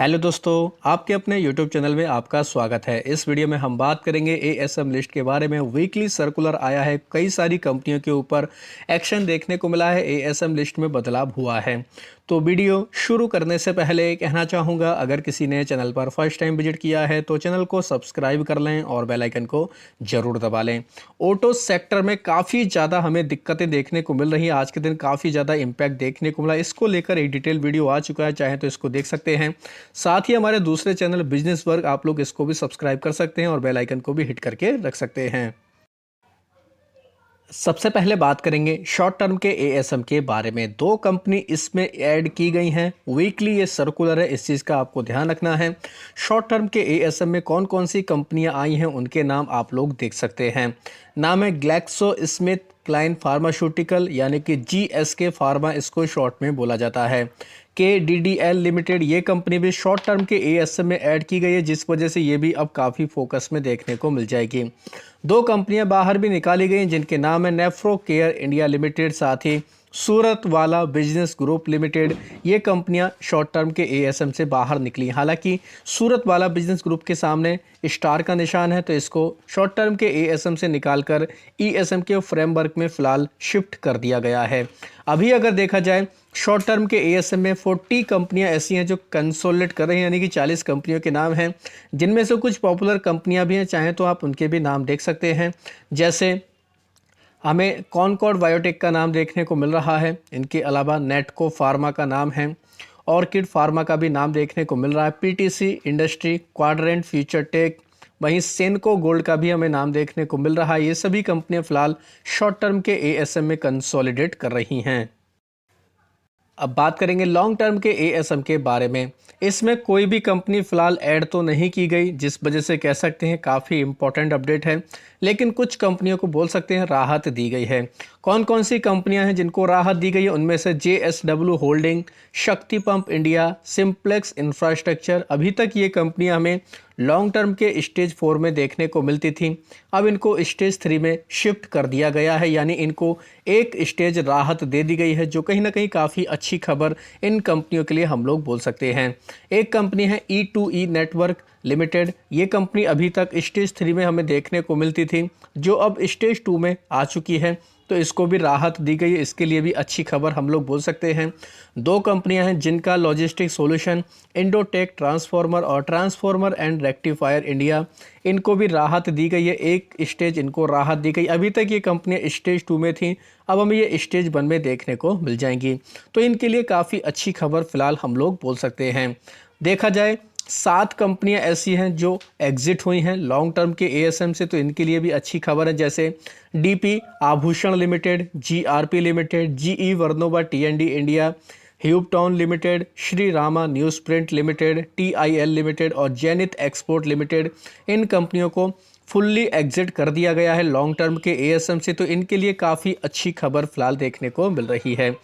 Hello दोस्तों, आपके अपने YouTube चैनल में आपका स्वागत है। इस वीडियो में हम बात करेंगे एएसएम लिस्ट के बारे में। वीकली सर्कुलर आया है, कई सारी कंपनियों के ऊपर एक्शन देखने को मिला है, एएसएम लिस्ट में बदलाव हुआ है। तो वीडियो शुरू करने से पहले कहना चाहूँगा, अगर किसी ने चैनल पर फर्स्ट टाइम विजिट किया है तो चैनल को सब्सक्राइब कर लें और बेल आइकन को ज़रूर दबा लें। ऑटो सेक्टर में काफ़ी ज़्यादा हमें दिक्कतें देखने को मिल रही हैं। आज के दिन काफ़ी ज़्यादा इम्पैक्ट देखने को मिला, इसको लेकर एक डिटेल वीडियो आ चुका है, चाहे तो इसको देख सकते हैं। साथ ही हमारे दूसरे चैनल बिजनेस वर्ग, आप लोग इसको भी सब्सक्राइब कर सकते हैं और बेल आइकन को भी हिट करके रख सकते हैं। सबसे पहले बात करेंगे शॉर्ट टर्म के एएसएम के बारे में। दो कंपनी इसमें ऐड की गई हैं। वीकली ये सर्कुलर है, इस चीज़ का आपको ध्यान रखना है। शॉर्ट टर्म के एएसएम में कौन कौन सी कंपनियां आई हैं उनके नाम आप लोग देख सकते हैं। नाम है ग्लैक्सो स्मिथ क्लाइन फार्मास्यूटिकल, यानी कि जीएसके फार्मा इसको शॉर्ट में बोला जाता है। KDDL लिमिटेड, ये कंपनी भी शॉर्ट टर्म के एएसएम में ऐड की गई है, जिस वजह से ये भी अब काफ़ी फोकस में देखने को मिल जाएगी। दो कंपनियां बाहर भी निकाली गई जिनके नाम है नेफ्रो केयर इंडिया लिमिटेड, साथ ही सूरत वाला बिजनेस ग्रुप लिमिटेड। ये कंपनियां शॉर्ट टर्म के एएसएम से बाहर निकली। हालांकि सूरत वाला बिजनेस ग्रुप के सामने स्टार का निशान है, तो इसको शॉर्ट टर्म के एएसएम से निकालकर ईएसएम के फ्रेमवर्क में फिलहाल शिफ्ट कर दिया गया है। अभी अगर देखा जाए शॉर्ट टर्म के एएसएम में 40 कंपनियां ऐसी हैं जो कंसोलिडेट कर रही हैं, यानी कि 40 कंपनियों के नाम हैं, जिनमें से कुछ पॉपुलर कंपनियां भी हैं, चाहे तो आप उनके भी नाम देख सकते हैं। जैसे हमें कॉनकॉर्ड बायोटेक का नाम देखने को मिल रहा है, इनके अलावा नेटको फार्मा का नाम है, ऑर्किड फार्मा का भी नाम देखने को मिल रहा है, PTC industry, quadrant future tech, वहीं सेनको गोल्ड का भी हमें नाम देखने को मिल रहा है। ये सभी कंपनियां फिलहाल शॉर्ट टर्म के एएसएम में कंसोलिडेट कर रही हैं। अब बात करेंगे लॉन्ग टर्म के एएसएम के बारे में। इसमें कोई भी कंपनी फिलहाल ऐड तो नहीं की गई, जिस वजह से कह सकते हैं काफ़ी इंपॉर्टेंट अपडेट है, लेकिन कुछ कंपनियों को बोल सकते हैं राहत दी गई है। कौन कौन सी कंपनियां हैं जिनको राहत दी गई है, उनमें से JSW होल्डिंग, शक्ति पंप इंडिया, सिंप्लेक्स इंफ्रास्ट्रक्चर। अभी तक ये कंपनियां हमें लॉन्ग टर्म के स्टेज 4 में देखने को मिलती थी, अब इनको स्टेज 3 में शिफ्ट कर दिया गया है, यानी इनको एक स्टेज राहत दे दी गई है, जो कहीं ना कहीं काफ़ी अच्छी खबर इन कंपनियों के लिए हम लोग बोल सकते हैं। एक कंपनी है E2E नेटवर्क लिमिटेड। ये कंपनी अभी तक स्टेज 3 में हमें देखने को मिलती थी, जो अब स्टेज 2 में आ चुकी है, तो इसको भी राहत दी गई है। इसके लिए भी अच्छी खबर हम लोग बोल सकते हैं। दो कंपनियां हैं जिनका लॉजिस्टिक सॉल्यूशन, इंडोटेक ट्रांसफॉर्मर और ट्रांसफॉर्मर एंड रेक्टिफायर इंडिया, इनको भी राहत दी गई है, एक स्टेज इनको राहत दी गई। अभी तक ये कंपनियां स्टेज 2 में थी, अब हमें ये स्टेज 1 में देखने को मिल जाएंगी, तो इनके लिए काफ़ी अच्छी खबर फिलहाल हम लोग बोल सकते हैं। देखा जाए 7 कंपनियां ऐसी हैं जो एग्जिट हुई हैं लॉन्ग टर्म के एएसएम से, तो इनके लिए भी अच्छी खबर है। जैसे DP Abhushan limited, GRP limited, GE Vernova TND India, Hubtown limited, Shri Rama newsprint limited, TIL limited और जेनिथ एक्सपोर्ट लिमिटेड। इन कंपनियों को फुल्ली एग्जिट कर दिया गया है लॉन्ग टर्म के एएसएम से, तो इनके लिए काफ़ी अच्छी खबर फिलहाल देखने को मिल रही है।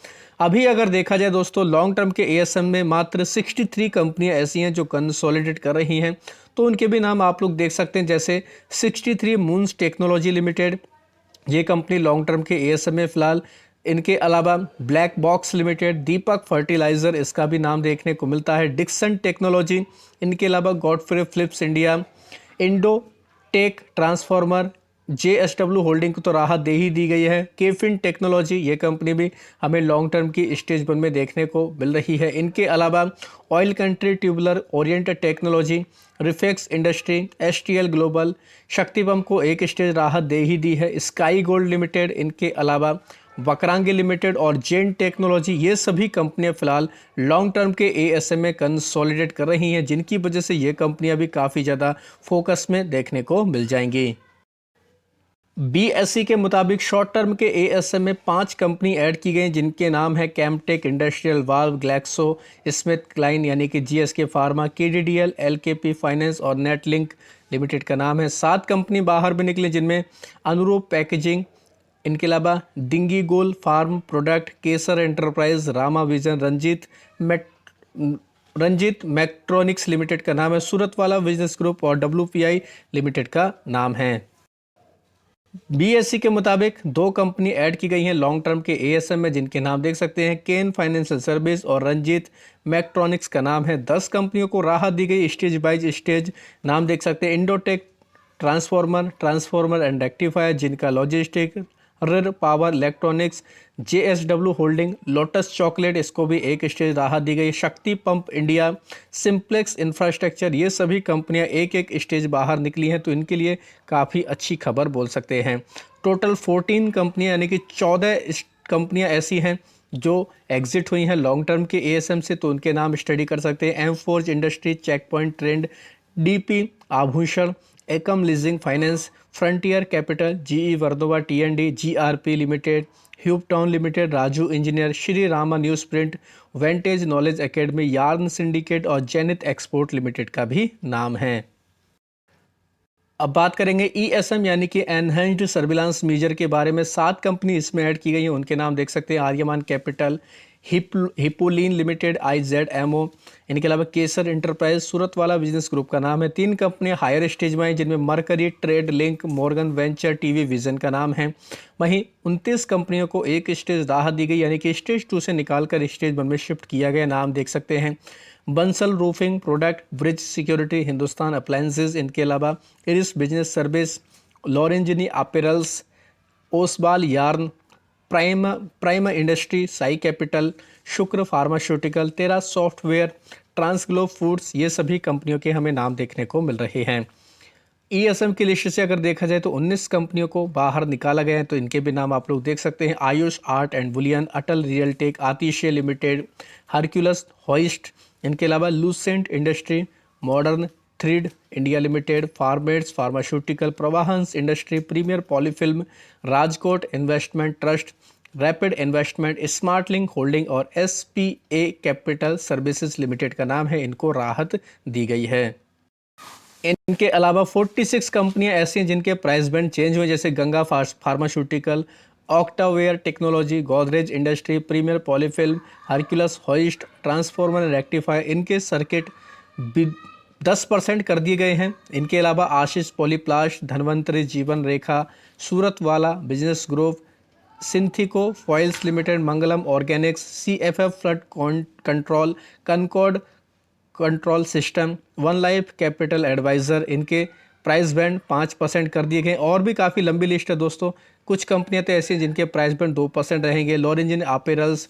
अभी अगर देखा जाए दोस्तों, लॉन्ग टर्म के एएसएम में मात्र 63 कंपनियां ऐसी हैं जो कंसोलिडेट कर रही हैं, तो उनके भी नाम आप लोग देख सकते हैं। जैसे 63 मून्स टेक्नोलॉजी लिमिटेड, ये कंपनी लॉन्ग टर्म के एएसएम में फिलहाल। इनके अलावा ब्लैक बॉक्स लिमिटेड, दीपक फर्टिलाइज़र, इसका भी नाम देखने को मिलता है, डिक्सन टेक्नोलॉजी, इनके अलावा Godfrey Phillips India, Indo tech transformer, JSW holding को तो राहत दे ही दी गई है। केफिन टेक्नोलॉजी, ये कंपनी भी हमें लॉन्ग टर्म की स्टेज 1 में देखने को मिल रही है। इनके अलावा oil country tubular oriented technology, Refex industry, STL global, शक्ति पंप को एक स्टेज राहत दे ही दी है। स्काई गोल्ड लिमिटेड, इनके अलावा वक्रांगी लिमिटेड और जेन टेक्नोलॉजी, ये सभी कंपनियां फिलहाल लॉन्ग टर्म के एएसएम में कंसोलिडेट कर रही हैं, जिनकी वजह से ये कंपनियां भी काफ़ी ज़्यादा फोकस में देखने को मिल जाएंगी। BSE के मुताबिक शॉर्ट टर्म के एएसएम में 5 कंपनी ऐड की गई, जिनके नाम है Camptech industrial valve, Glaxo Smith Kline यानी कि GSK pharma, KDDL, LKP finance और नेटलिंक लिमिटेड का नाम है। 7 कंपनी बाहर भी निकले, जिनमें अनुरूप पैकेजिंग, इनके अलावा डिंगी गोल farm product, Kesar enterprise, Rama vision, Ranjit mechatronics limited का नाम है, सूरत वाला बिजनेस ग्रुप और WPI लिमिटेड का नाम है। बीएसई के मुताबिक 2 कंपनी ऐड की गई हैं लॉन्ग टर्म के एएसएम में, जिनके नाम देख सकते हैं केन फाइनेंशियल सर्विस और रंजीत मैक्ट्रॉनिक्स का नाम है। 10 कंपनियों को राहत दी गई स्टेज बाइज स्टेज। नाम देख सकते हैं इंडोटेक ट्रांसफॉर्मर एंड रेक्टिफायर, जिनका logistic, Rir power electronics, JSW holding, Lotus chocolate, इसको भी एक स्टेज राहत दी गई। शक्ति पंप इंडिया, सिंप्लेक्स इंफ्रास्ट्रक्चर, ये सभी कंपनियां एक एक स्टेज बाहर निकली हैं, तो इनके लिए काफ़ी अच्छी खबर बोल सकते हैं। टोटल 14 कंपनियां यानी कि 14 कंपनियां ऐसी हैं जो एग्जिट हुई हैं लॉन्ग टर्म के एएसएम से, तो उनके नाम स्टडी कर सकते हैं। Amforge industry, checkpoint trend, DP Abhushan, Ekam leasing finance, frontier capital, GE Vernova TND, GRP limited, Hubtown limited, Raju engineer, Shri Rama newsprint, Vantage knowledge academy, yarn syndicate और जेनिथ एक्सपोर्ट लिमिटेड का भी नाम है। अब बात करेंगे ईएसएम यानी कि एनहेंस्ड सर्विलांस मेजर के बारे में। 7 कंपनी इसमें ऐड की गई हैं, उनके नाम देख सकते हैं Aryaman capital, Hipolin limited, IZMO, इनके अलावा केसर इंटरप्राइज, सूरत वाला बिजनेस ग्रुप का नाम है। 3 कंपनियां हायर स्टेज में हैं, जिनमें mercury trade link, Morgan venture, TV vision का नाम है। वहीं 29 कंपनियों को एक स्टेज राहत दी गई, यानी कि स्टेज 2 से निकालकर स्टेज 1 में शिफ्ट किया गया। नाम देख सकते हैं Bansal roofing product, bridge security, Hindustan appliances, इनके अलावा Iris business service, Lorenzini apparels, Oswal yarn, prime industry, Sai capital, Shukra pharmaceutical, Tera software, Transglobe foods, ये सभी कंपनियों के हमें नाम देखने को मिल रहे हैं। ईएसएम की लिस्ट से अगर देखा जाए तो 19 कंपनियों को बाहर निकाला गया है, तो इनके भी नाम आप लोग देख सकते हैं। Ayush art and bullion, Atal realtech, Atishay limited, Hercules hoist, इनके अलावा Lucent industry, modern thread India limited, Pharmaids pharmaceutical, Pravahans industry, premier polyfilm, Rajkot investment trust, rapid investment, smart link holding और SPA कैपिटल सर्विसेज लिमिटेड का नाम है। इनको राहत दी गई है। इनके अलावा 46 कंपनियां ऐसी हैं जिनके प्राइस बैंड चेंज हुए, जैसे Ganga pharmaceutical, Octaware technology, Godrej industry, premier polyfilm, Hercules hoist, transformer rectifier, इनके सर्किट 10% कर दिए गए हैं। इनके अलावा आशीष पॉलीप्लास्ट, धनवंतरी जीवन Rekha, Suratwala business group, Synthiko foils limited, Mangalam organics, CFF flood control, Concord control system, one life capital advisor, इनके प्राइस बैंड 5% कर दिए गए। और भी काफ़ी लंबी लिस्ट है दोस्तों। कुछ कंपनियां तो ऐसी हैं जिनके प्राइस बैंड 2% रहेंगे। लॉरेंजिन अपैरल्स,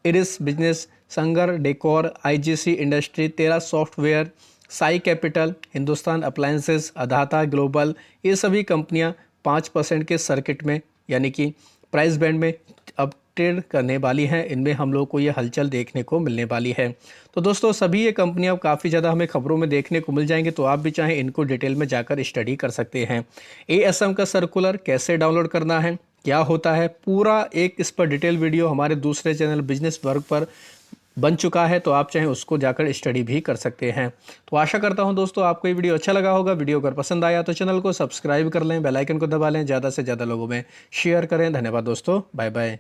इरिस बिजनेस, संगर decor, IGC industry, Tera software, Sai capital, Hindustan appliances, अधाता ग्लोबल, ये सभी कंपनियां 5% के सर्किट में यानी कि प्राइस बैंड में अब ट्रेड करने वाली हैं। इनमें हम लोग को ये हलचल देखने को मिलने वाली है। तो दोस्तों सभी ये कंपनियां काफ़ी ज़्यादा हमें खबरों में देखने को मिल जाएंगे, तो आप भी चाहें इनको डिटेल में जाकर स्टडी कर सकते हैं। ASM का सर्कुलर कैसे डाउनलोड करना है, क्या होता है, पूरा एक इस पर डिटेल वीडियो हमारे दूसरे चैनल बिजनेस वर्ग पर बन चुका है, तो आप चाहें उसको जाकर स्टडी भी कर सकते हैं। तो आशा करता हूं दोस्तों आपको ये वीडियो अच्छा लगा होगा। वीडियो अगर पसंद आया तो चैनल को सब्सक्राइब कर लें, बेल आइकन को दबा लें, ज़्यादा से ज़्यादा लोगों में शेयर करें। धन्यवाद दोस्तों, बाय बाय।